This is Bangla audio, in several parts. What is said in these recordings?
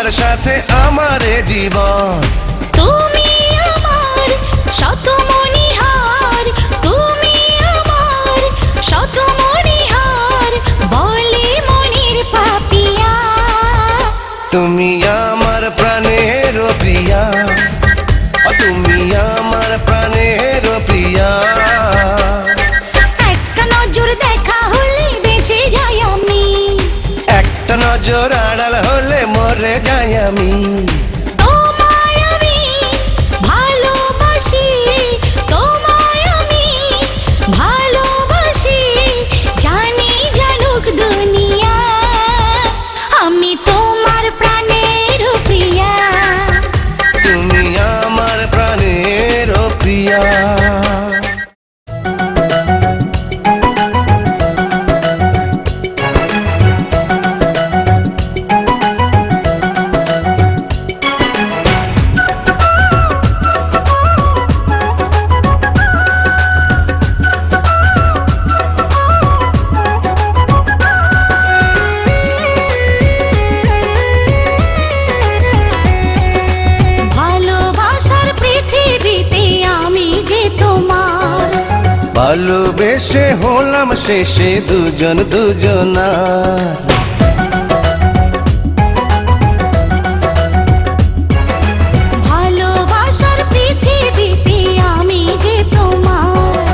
তোমার সাথে আমার জীবন। তুমি আমার শতমণিহার, তুমি আমার শতমণিহার, বলে মনের পাপিয়া। তুমি আমার প্রাণের প্রিয়া, তুমি আমার প্রাণের প্রিয়া। একটা নজর দেখা হলে বেঁচে যাই আমি, একটা নজর আড়াল হলে মরে যাই আমি। তোমায় আমি ভালোবাসি, তোমায় আমি ভালোবাসি, জানি জানুক দুনিয়া, আমি তোমার প্রাণের প্রিয়া। তুমি আমার প্রাণের প্রিয়া। ভালোবাসার পৃথিবীতে আমি যে তোমার, ভালোবেসে হলাম শেষে দুজন দুজনার। ভালোবাসার পৃথিবীতে আমি যে তোমার,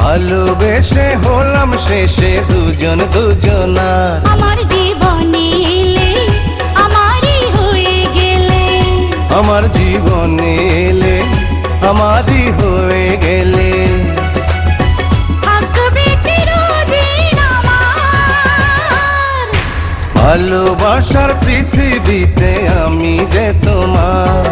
ভালোবেসে হলাম শেষে দুজন দুজনার। আমার জীবনে এলে আমারই হয়ে গেলে, আমার জীবনে এলে আমারই হয়ে গেলে। থাকবে চিরদিন আমার, ভালোবাসার পৃথিবীতে আমি যে তোমার।